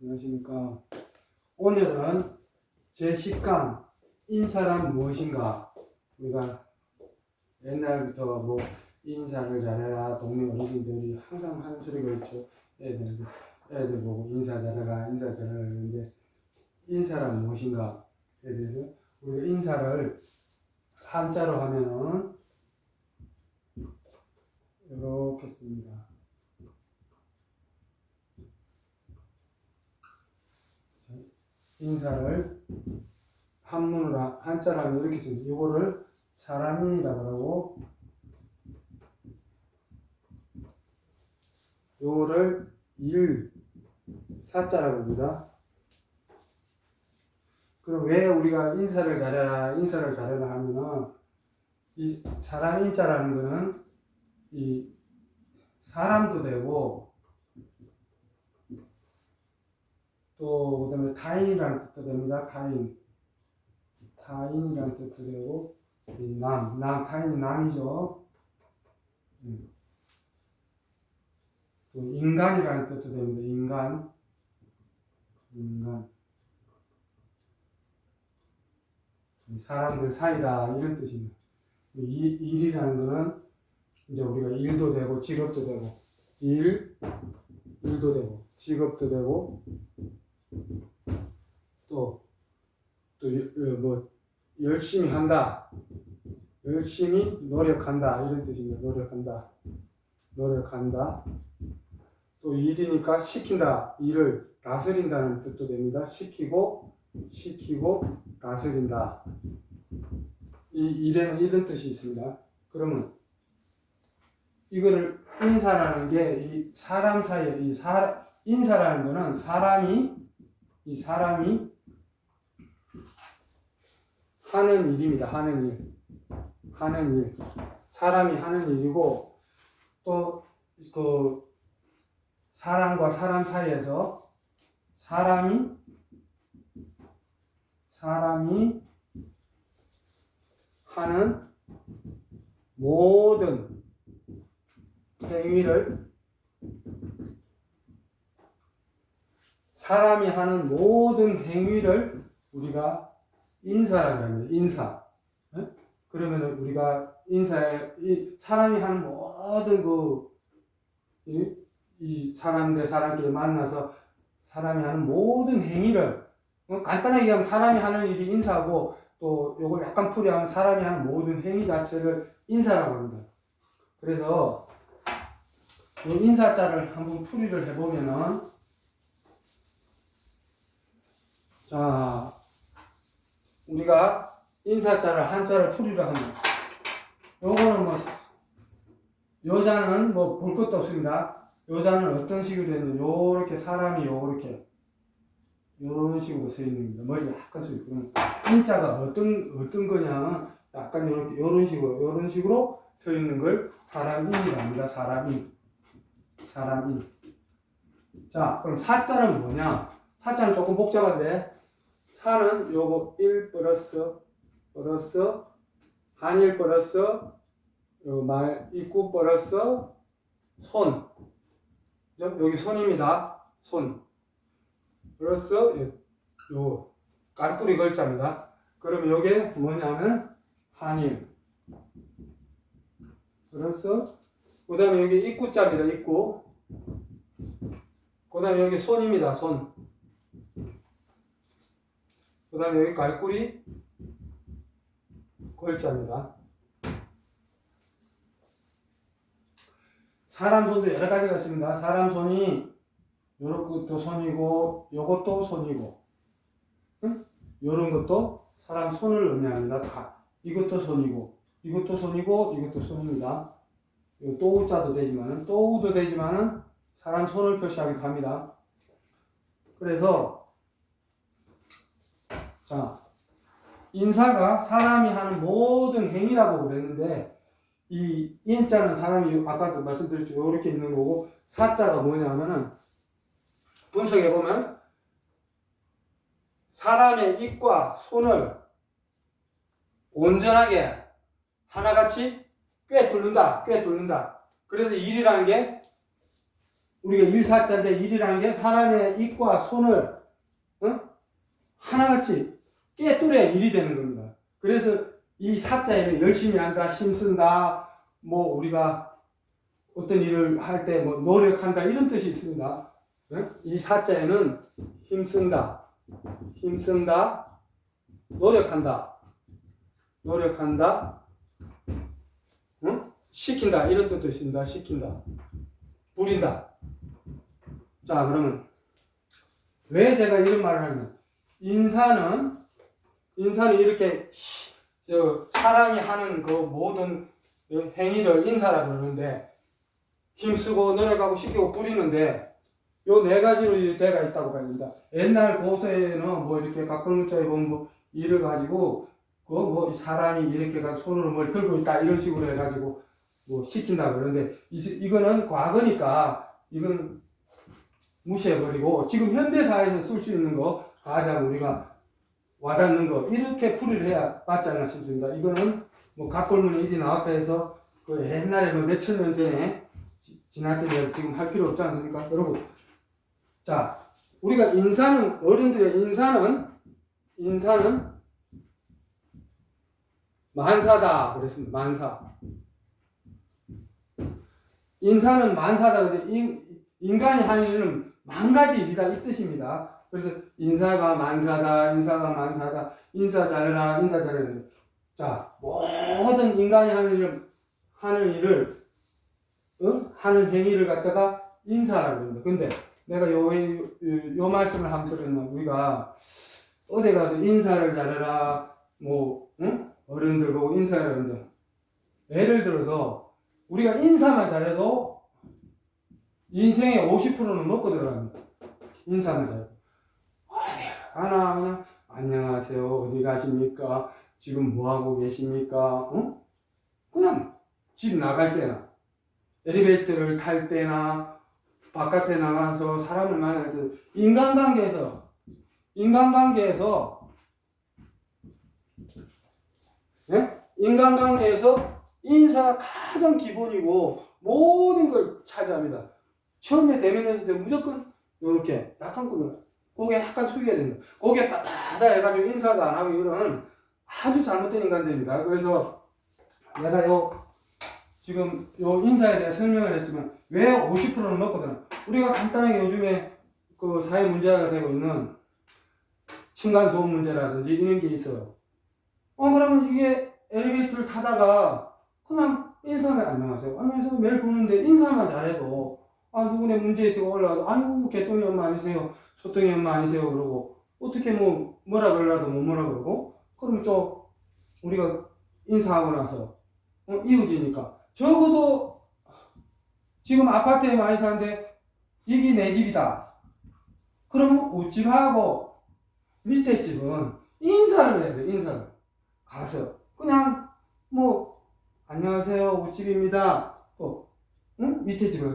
안녕하십니까. 오늘은 제10강 인사란 무엇인가. 우리가 옛날부터 뭐 인사를 잘해라 동네 어르신들이 항상 하는 소리가 있죠. 애들 보고 인사 잘해라 인사 잘해라 하는데 인사란 무엇인가에 대해서 우리가 인사를 한자로 하면은 이렇게 씁니다. 인사를 한문으로 한자로 하면 이렇게 씁니다. 이거를 사람인이라고 하고 요거를 사자라고 합니다. 그럼 왜 우리가 인사를 잘해라 하면은 이 사람 인자라는 거는 이 사람도 되고 또 그다음에 타인이라는 뜻도 됩니다. 타인이라는 뜻도 되고 타인이 남이죠. 또 인간이라는 뜻도 됩니다. 인간 사람들 사이다 이런 뜻입니다. 일이라는 거는 이제 우리가 일도 되고 직업도 되고 일도 되고 직업도 되고 또 뭐 열심히 한다, 열심히 노력한다 이런 뜻입니다. 노력한다. 또 일이니까 시킨다, 일을 다스린다는 뜻도 됩니다. 시키고 다스린다. 이 일에는 이런 뜻이 있습니다. 그러면 이거를 인사라는 게 이 사람 사이에 인사라는 거는 사람이 하는 일입니다. 하는 일. 사람이 하는 일이고 또 그 사람과 사람 사이에서 사람이 하는 모든 행위를 우리가 인사라고 합니다. 인사. 그러면 우리가 사람이 하는 모든 이 사람 대 사람끼리 만나서 사람이 하는 모든 행위를 간단하게 얘기하면 사람이 하는 일이 인사고 또 요걸 약간 풀이하면 사람이 하는 모든 행위 자체를 인사라고 합니다. 그래서 이 인사자를 한번 풀이를 해보면은 자 우리가 인사자를 한자를 풀이를 하면 요거는 뭐 여자는 뭐 볼 것도 없습니다. 여자는 어떤 식으로 되는 요렇게 사람이 요렇게 요런 식으로 서 있는 겁니다. 머리 약간 서 있고 인자가 어떤 거냐면 약간 요런 식으로 서 있는 걸 사람인이라고 합니다. 사람인. 자, 그럼 사자는 뭐냐? 사자는 조금 복잡한데 사는 요거 1 플러스 한일 플러스 말 입구 플러스 손. 여기 손입니다. 손. 플러스 요 깔꾸리 글자입니다. 그러면 요게 뭐냐면 한일. 플러스 그 다음에 여기 입구자입니다. 입구. 그 다음에 여기 손입니다. 손. 그 다음에 여기 깔꾸리 글자입니다. 사람 손도 여러 가지가 있습니다. 사람 손이 요런 것도 손이고 요것도 손이고 요런 것도 사람 손을 의미합니다. 다 이것도 손이고 이것도 손입니다. 또우자도 되지만은 사람 손을 표시하기도 합니다. 그래서 자 인사가 사람이 하는 모든 행위라고 그랬는데 이 인자는 사람이 아까도 말씀드렸죠. 이렇게 있는 거고 사자가 뭐냐면은 분석해보면 사람의 입과 손을 온전하게 하나같이 꿰뚫는다. 그래서 일이라는 게 우리가 일사자인데 일이라는 게 사람의 입과 손을 하나같이 깨뚫어야 일이 되는 겁니다. 그래서 이 사자에는 열심히 한다, 힘쓴다, 뭐 우리가 어떤 일을 할 때 뭐 노력한다 이런 뜻이 있습니다. 이 사자에는 힘쓴다, 노력한다, 시킨다 이런 뜻도 있습니다. 시킨다, 부린다. 자, 그러면 왜 제가 이런 말을 하냐면 인사는 이렇게 사람이 하는 그 모든 행위를 인사라고 그러는데 힘쓰고 노력하고 시키고 부리는데 요 네 가지로 대가 있다고 봐야 된다. 옛날 고서에는 뭐 이렇게 각골문자에 보면 뭐 일을 가지고 그 뭐 사람이 이렇게 가서 손으로 뭘 들고 있다 이런 식으로 해가지고 뭐 시킨다 그러는데 이거는 과거니까 이건 무시해버리고 지금 현대사회에서 쓸 수 있는 거 가장 우리가 와닿는 거 이렇게 풀이를 해야 맞지 않나 싶습니다. 이거는 뭐 각골문에 일이 나왔다 해서 그 옛날에 뭐 몇천 년 전에 지날 때 지금 할 필요 없지 않습니까? 여러분, 자, 우리가 어른들의 인사는 만사다 그랬습니다. 만사. 인사는 만사다. 근데 인간이 하는 일은 만 가지 일이다 이 뜻입니다. 그래서 인사가 만사다. 인사 잘해라. 자, 모든 인간이 하는 일을 하는 행위를 갖다가 인사라고 합니다. 근데 내가 요 말씀을 한번 드렸나 우리가 어디 가도 인사를 잘해라 뭐 어른들 보고 인사를 하는데 예를 들어서 우리가 인사만 잘해도 인생의 50%는 먹고 들어갑니다. 인사만 잘해도 그냥 안녕하세요 어디 가십니까 지금 뭐하고 계십니까 그냥 집 나갈 때나 엘리베이터를 탈 때나 바깥에 나가서 사람을 만날 때 인간관계에서 인사가 가장 기본이고 모든 걸 차지합니다. 처음에 대면했을 때 무조건 이렇게 약간 고개 약간 숙여야 됩니다. 고개 빠다 해가지고 인사도 안 하고 이런 아주 잘못된 인간들입니다. 그래서 내가 지금 인사에 대해 설명을 했지만 왜 50%는 먹거든. 우리가 간단하게 요즘에 그 사회 문제가 되고 있는 층간소음 문제라든지 이런 게 있어요. 그러면 이게 엘리베이터를 타다가 그냥 인사만 안녕하세요 매일 보는데 인사만 잘해도 누구네 문제 있어서 올라가도 아이고 개똥이 엄마 아니세요 소똥이 엄마 아니세요 그러고 어떻게 뭐라 그러려도 못 뭐라 그러고 그러면 우리가 인사하고 나서 이웃이니까 적어도 지금 아파트에 많이 사는데 이게 내 집이다 그러면 웃집하고 밑에 집은 인사를 해야 돼. 인사를 가서 그냥 안녕하세요 웃집입니다 밑에 집에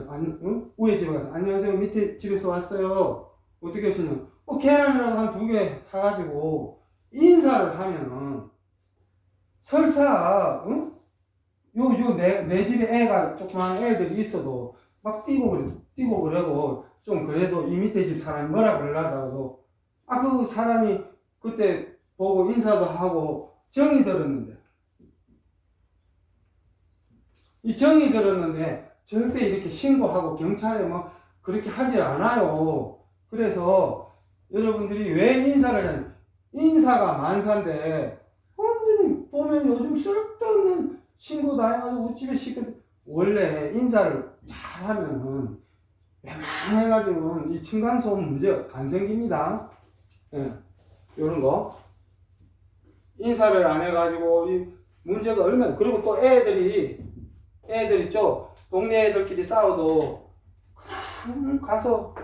위에 집에 가서 안녕하세요 밑에 집에서 왔어요 어떻게 하시냐 계란이라도 한 2개 사가지고 인사를 하면은 설사 내 집에 애가 조그만 애들이 있어도 막 뛰고 그러고 좀 그래도 이 밑에 집 사람이 뭐라 그러려고 그 사람이 그때 보고 인사도 하고 정이 들었는데 절대 이렇게 신고하고 경찰에 그렇게 하지 않아요. 그래서 여러분들이 왜 인사를 하냐 인사가 만사인데 완전히 보면 요즘 쓸데없는 신고 다 해가지고 우집에 원래 인사를 잘하면은 웬만해가지고는 이 층간소음 문제가 안 생깁니다. 요런 거 인사를 안 해가지고 이 문제가 얼마나 그리고 또 애들 있죠 동네 애들끼리 싸워도 그냥 가서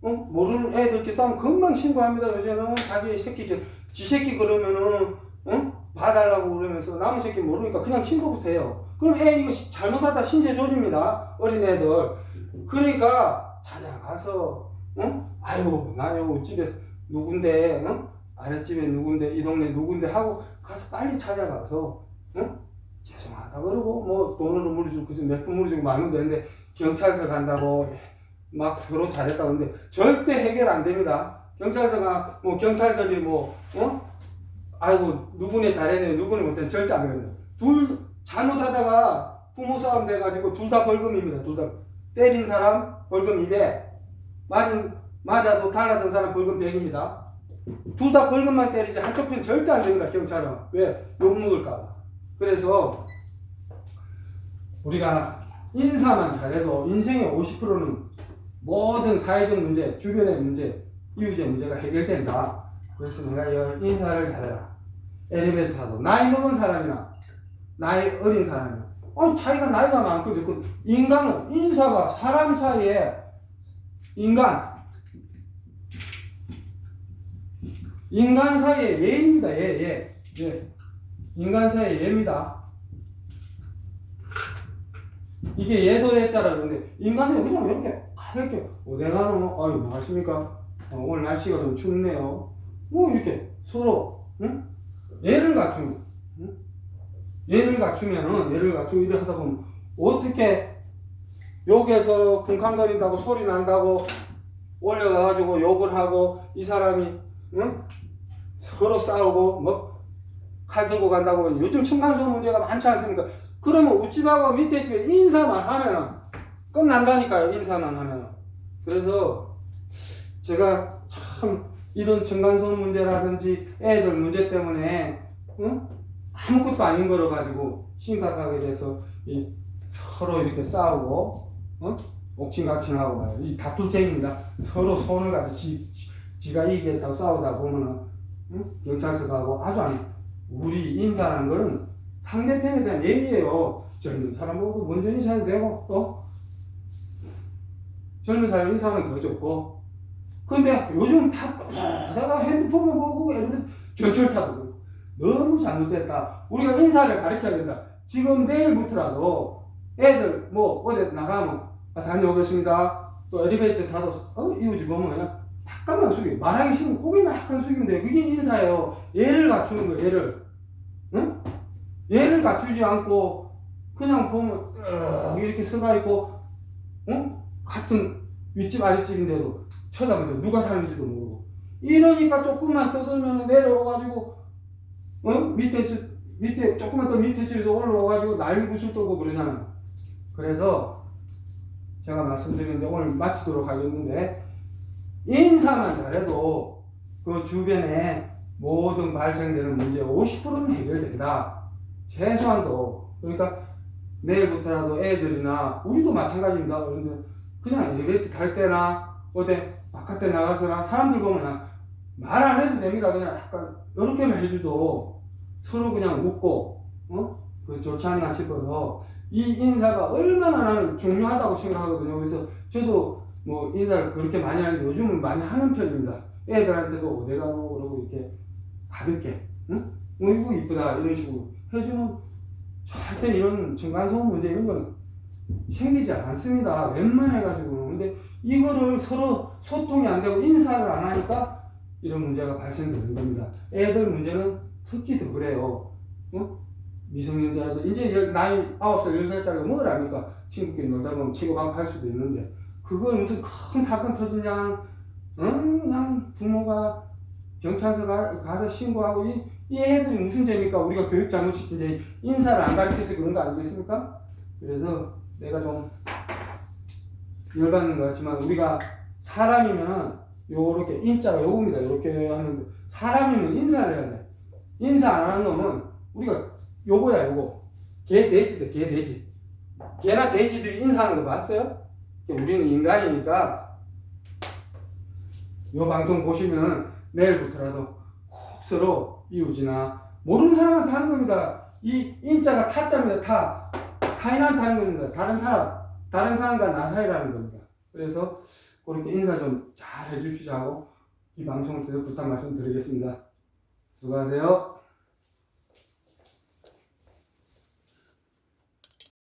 모르는 애들끼리 싸우면 금방 신고합니다. 요새는 자기 지 새끼 그러면은 봐달라고 그러면서 남의 새끼 모르니까 그냥 신고부터 해요. 그럼 이거 잘못하다 신체 조집니다. 어린애들. 그러니까 찾아가서 아유 나 집에 누군데 아랫집에 누군데 이 동네 누군데 하고 가서 빨리 찾아가서 죄송하다 그러고 돈으로 물어주고 그래서 몇 푼 물어주고 말면 되는데 경찰서 간다고 막 서로 잘했다고 하는데 절대 해결 안 됩니다. 경찰서가 뭐 경찰들이 아이고 누구네 잘했네 누구네 못했네 절대 안 그럽니다. 둘 잘못하다가 부모 싸움 돼가지고 둘 다 벌금입니다. 둘 다 때린 사람 벌금 200, 맞아도 달라든 사람 벌금 100입니다. 둘 다 벌금만 때리지 한쪽 편 절대 안 됩니다. 경찰은 왜? 욕먹을까봐. 그래서 우리가 인사만 잘해도 인생의 50%는 모든 사회적 문제, 주변의 문제, 이웃의 문제가 해결된다. 그래서 내가 인사를 잘해라. 엘리베이터도 나이 먹은 사람이나 나이 어린 사람이나 차이가 나이가 많고 적고 인간은 인사가 사람 사이에 인간 사이에 예입니다. 예. 인간 사이에 예입니다. 이게 예도 예자라 그러는데 인간은 그냥 이렇게 가볍게 내가는 아유 안녕하십니까 오늘 날씨가 좀 춥네요 이렇게 서로 예를 갖추면 예를 갖추고 이래 하다 보면 어떻게 욕해서 쿵쾅거린다고 소리 난다고 올려가가지고 욕을 하고 이 사람이 서로 싸우고 칼 들고 간다고 요즘 층간소음 문제가 많지 않습니까? 그러면 우집하고 밑에 집에 인사만 하면은 끝난다니까요. 인사만 하면은. 그래서 제가 참 이런 층간소음 문제라든지 애들 문제 때문에 아무것도 아닌 거를 가지고 심각하게 돼서 서로 이렇게 싸우고 옥신각신하고 이 다툴쟁입니다. 서로 손을 가서 지가 이기겠다고 싸우다 보면은 경찰서 가고 아주 우리 인사라는 거는 상대편에 대한 예의예요. 젊은 사람 보고 먼저 인사해도 되고 또 젊은 사람 인사하면 더 좋고 근데 요즘 내가 핸드폰만 보고 전철 타고 너무 잘못됐다. 우리가 인사를 가르쳐야 된다. 지금 내일부터라도 애들 어디 나가면 다녀오겠습니다. 또 엘리베이터 타도 이웃이 보면 그냥 약간만 숙이고 말하기 싫으면 고개만 약간 숙이면 돼요. 그게 인사예요. 예를 갖추는 거예요. 예를. 예를 갖추지 않고 그냥 보면 이렇게 서가 있고 같은 윗집 아랫집인데도 쳐다보죠. 누가 사는지도 모르고 이러니까 조금만 떠들면 내려와가지고 밑에 조금만 더 밑에 집에서 올라와가지고 난리 구슬 떨고 그러잖아요. 그래서 제가 말씀드리는데 오늘 마치도록 하겠는데 인사만 잘해도 그 주변에 모든 발생되는 문제 50%는 해결된다. 최소한도. 그러니까 내일부터라도 애들이나 우리도 마찬가지입니다. 그런데 그냥 엘리베이터 탈 때나 어디 바깥에 나가서나 사람들 보면 말 안 해도 됩니다. 그냥 약간 이렇게만 해줘도 서로 그냥 웃고 그 좋지 않나 싶어서 이 인사가 얼마나 나는 중요하다고 생각하거든요. 그래서 저도 인사를 그렇게 많이 하는데 요즘은 많이 하는 편입니다. 애들한테도 어디가노 그러고 이렇게 가볍게 이거 이쁘다 이런 식으로 해주면 절대 이런 층간소음 문제 이런 건 생기지 않습니다. 웬만해가지고. 근데 이거를 서로 소통이 안 되고 인사를 안 하니까 이런 문제가 발생되는 겁니다. 애들 문제는 특히 더 그래요. 미성년자들 이제 나이 9살 10살짜리가 뭘 압니까? 친구끼리 놀다 보면 치고받고 할 수도 있는데 그걸 무슨 큰 사건 터지냐 그냥 부모가 경찰서 가서 신고하고 이 애들이 무슨 죄입니까? 우리가 교육 잘못시킨지 인사를 안 가르쳐서 그런 거 아니겠습니까? 그래서 내가 좀 열받는 것 같지만 우리가 사람이면 요렇게 인자가 요겁니다. 요렇게 하는데 사람이면 인사를 해야 돼. 인사 안 하는 놈은 우리가 요거야 요거. 개 돼지다 개 돼지. 개나 돼지들이 인사하는 거 봤어요? 우리는 인간이니까 요 방송 보시면 내일부터라도 꼭 서로 이웃이나 모르는 사람한테 하는 겁니다. 이 인자가 타자입니다. 타인한테 하는 겁니다. 다른 사람과 나 사이라는 겁니다. 그래서 그렇게 인사 좀 잘 해주시자고 이 방송을 통해서 부탁 말씀드리겠습니다. 수고하세요.